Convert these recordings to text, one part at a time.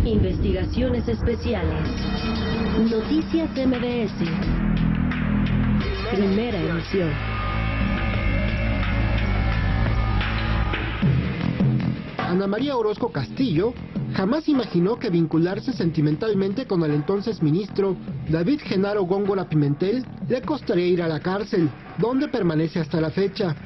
Investigaciones especiales. Noticias MBS. Primera emisión. Ana María Orozco Castillo jamás imaginó que vincularse sentimentalmente con el entonces ministro David Genaro Góngora Pimentel le costaría ir a la cárcel, donde permanece hasta la fecha.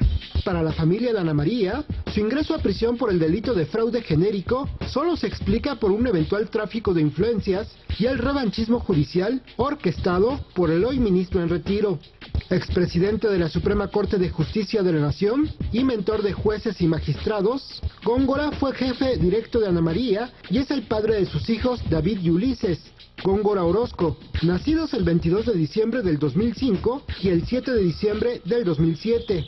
Para la familia de Ana María, su ingreso a prisión por el delito de fraude genérico solo se explica por un eventual tráfico de influencias y el revanchismo judicial orquestado por el hoy ministro en retiro. Expresidente de la Suprema Corte de Justicia de la Nación y mentor de jueces y magistrados, Góngora fue jefe directo de Ana María y es el padre de sus hijos David y Ulises Góngora Orozco, nacidos el 22 de diciembre del 2005 y el 7 de diciembre del 2007.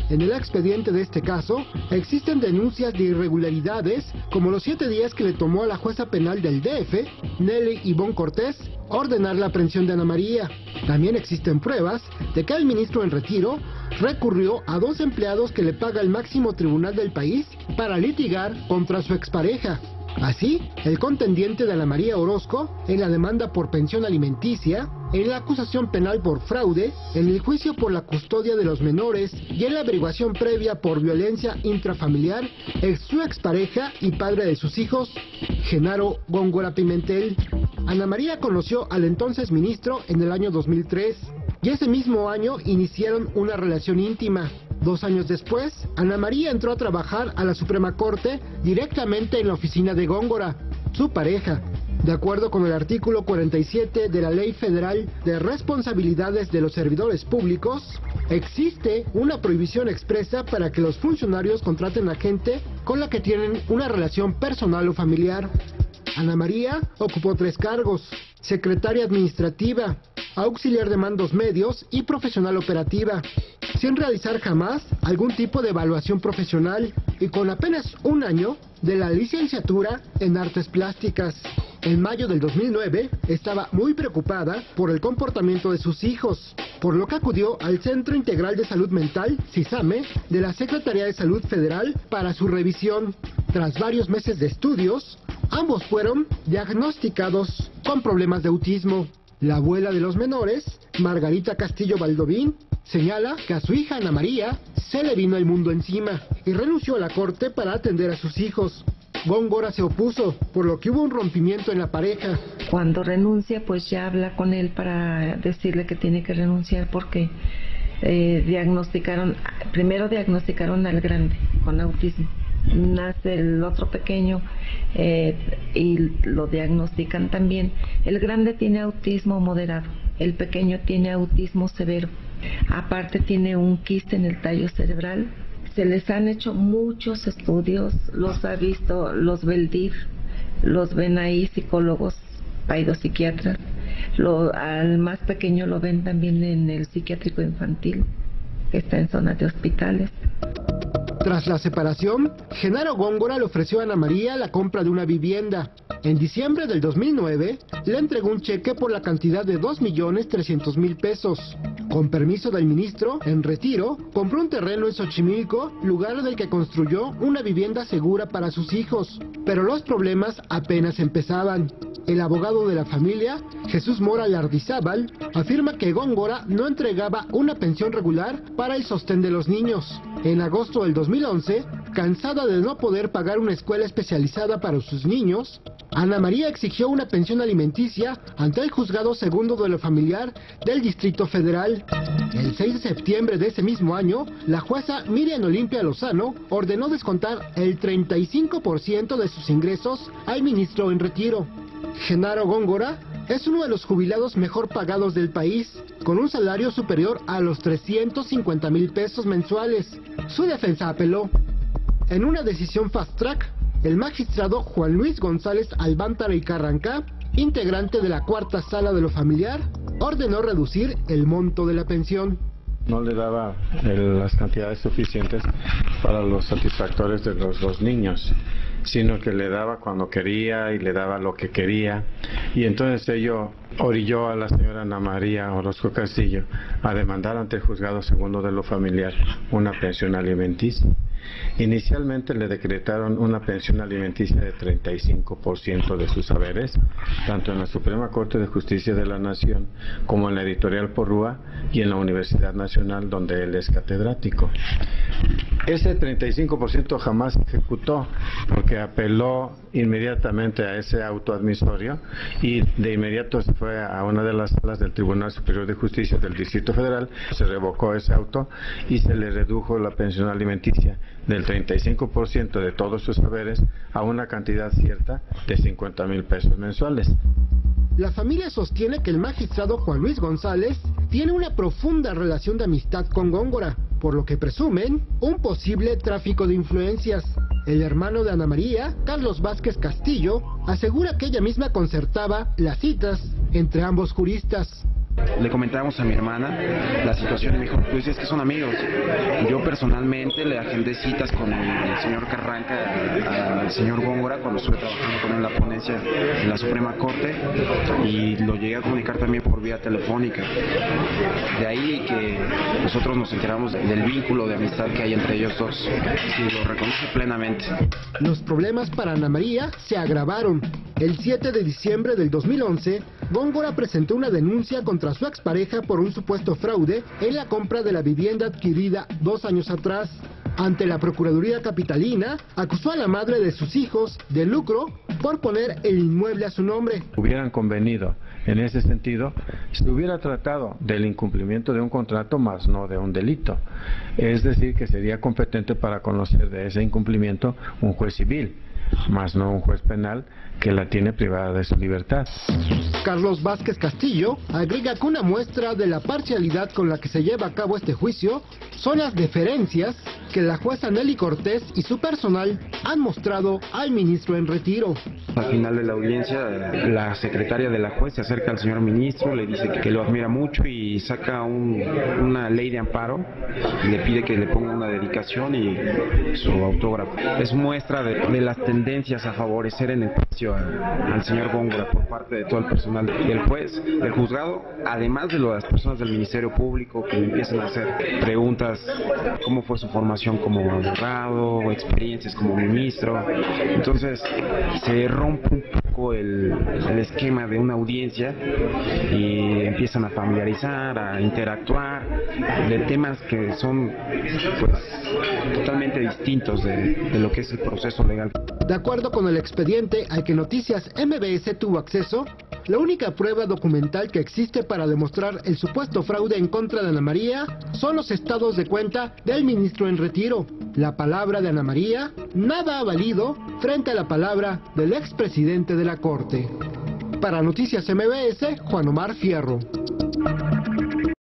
En el expediente de este caso, existen denuncias de irregularidades, como los 7 días que le tomó a la jueza penal del DF, Nelly Ivonne Cortés, ordenar la aprehensión de Ana María. También existen pruebas de que el ministro en retiro recurrió a 2 empleados que le paga el máximo tribunal del país para litigar contra su expareja. Así, el contendiente de Ana María Orozco en la demanda por pensión alimenticia, en la acusación penal por fraude, en el juicio por la custodia de los menores y en la averiguación previa por violencia intrafamiliar, es su expareja y padre de sus hijos, Genaro Góngora Pimentel. Ana María conoció al entonces ministro en el año 2003 y ese mismo año iniciaron una relación íntima. 2 años después, Ana María entró a trabajar a la Suprema Corte directamente en la oficina de Góngora, su pareja. De acuerdo con el artículo 47 de la Ley Federal de Responsabilidades de los Servidores Públicos, existe una prohibición expresa para que los funcionarios contraten a gente con la que tienen una relación personal o familiar. Ana María ocupó 3 cargos: secretaria administrativa, auxiliar de mandos medios y profesional operativa, sin realizar jamás algún tipo de evaluación profesional y con apenas 1 año de la licenciatura en artes plásticas. En mayo del 2009 estaba muy preocupada por el comportamiento de sus hijos, por lo que acudió al Centro Integral de Salud Mental, CISAME, de la Secretaría de Salud Federal para su revisión. Tras varios meses de estudios, ambos fueron diagnosticados con problemas de autismo. La abuela de los menores, Margarita Castillo Baldovín, señala que a su hija Ana María se le vino el mundo encima y renunció a la corte para atender a sus hijos. Góngora se opuso, por lo que hubo un rompimiento en la pareja. Cuando renuncia, pues ya habla con él para decirle que tiene que renunciar porque primero diagnosticaron al grande con autismo. Nace el otro pequeño y lo diagnostican también. El grande tiene autismo moderado, el pequeño tiene autismo severo. Aparte tiene un quiste en el tallo cerebral. Se les han hecho muchos estudios, los ha visto, los ve el DIF, los ven ahí psicólogos, psiquiatras. Al más pequeño lo ven también en el psiquiátrico infantil, que está en zonas de hospitales. Tras la separación, Genaro Góngora le ofreció a Ana María la compra de una vivienda. En diciembre del 2009, le entregó un cheque por la cantidad de 2.300.000 pesos. Con permiso del ministro, en retiro, compró un terreno en Xochimilco, lugar del que construyó una vivienda segura para sus hijos. Pero los problemas apenas empezaban. El abogado de la familia, Jesús Mora Lardizábal, afirma que Góngora no entregaba una pensión regular para el sostén de los niños. En agosto del 2011, cansada de no poder pagar una escuela especializada para sus niños, Ana María exigió una pensión alimenticia ante el Juzgado Segundo de lo Familiar del Distrito Federal. El 6 de septiembre de ese mismo año, la jueza Miriam Olimpia Lozano ordenó descontar el 35% de sus ingresos al ministro en retiro. Genaro Góngora es uno de los jubilados mejor pagados del país, con un salario superior a los 350,000 pesos mensuales. Su defensa apeló. En una decisión fast track, el magistrado Juan Luis González Albántara y Carrancá, integrante de la cuarta sala de lo familiar, ordenó reducir el monto de la pensión. No le daba las cantidades suficientes para los satisfactores de los 2 niños, sino que le daba cuando quería y le daba lo que quería. Y entonces ello orilló a la señora Ana María Orozco Castillo a demandar ante el Juzgado Segundo de lo Familiar una pensión alimenticia. Inicialmente le decretaron una pensión alimenticia de 35% de sus haberes, tanto en la Suprema Corte de Justicia de la Nación como en la Editorial Porrúa y en la Universidad Nacional, donde él es catedrático. Ese 35% jamás se ejecutó porque apeló inmediatamente a ese auto admisorio y de inmediato se fue a una de las salas del Tribunal Superior de Justicia del Distrito Federal, se revocó ese auto y se le redujo la pensión alimenticia del 35% de todos sus haberes a una cantidad cierta de 50,000 pesos mensuales. La familia sostiene que el magistrado Juan Luis González tiene una profunda relación de amistad con Góngora, por lo que presumen un posible tráfico de influencias. El hermano de Ana María, Carlos Vázquez Castillo, asegura que ella misma concertaba las citas entre ambos juristas. Le comentábamos a mi hermana la situación y me dijo, pues es que son amigos. Yo personalmente le agendé citas con el señor Carranca, al señor Góngora, cuando estuve trabajando con él en la ponencia en la Suprema Corte, y lo llegué a comunicar también por vía telefónica. De ahí que nosotros nos enteramos del vínculo de amistad que hay entre ellos dos, y lo reconoce plenamente. Los problemas para Ana María se agravaron. El 7 de diciembre del 2011, Góngora presentó una denuncia contra su expareja por un supuesto fraude en la compra de la vivienda adquirida 2 años atrás. Ante la Procuraduría Capitalina, acusó a la madre de sus hijos de lucro por poner el inmueble a su nombre. Hubieran convenido en ese sentido, se hubiera tratado del incumplimiento de un contrato más no de un delito. Es decir, que sería competente para conocer de ese incumplimiento un juez civil, más no un juez penal que la tiene privada de su libertad. Carlos Vázquez Castillo agrega que una muestra de la parcialidad con la que se lleva a cabo este juicio son las deferencias que la jueza Nelly Cortés y su personal han mostrado al ministro en retiro. Al final de la audiencia, la secretaria de la juez se acerca al señor ministro, le dice que lo admira mucho y saca una ley de amparo y le pide que le ponga una dedicación y su autógrafo. Es muestra de las tendencias a favorecer en el juicio al señor Góngora por parte de todo el personal del juez, del juzgado, además de las personas del Ministerio Público que le empiezan a hacer preguntas, cómo fue su formación como abogado, experiencias como ministro. Entonces se rompe un poco el esquema de una audiencia y empiezan a familiarizar, a interactuar de temas que son pues totalmente distintos de lo que es el proceso legal. De acuerdo con el expediente al que Noticias MBS tuvo acceso, la única prueba documental que existe para demostrar el supuesto fraude en contra de Ana María son los estados de cuenta del ministro en retiro. La palabra de Ana María nada ha valido frente a la palabra del expresidente de la Corte. Para Noticias MBS, Juan Omar Fierro.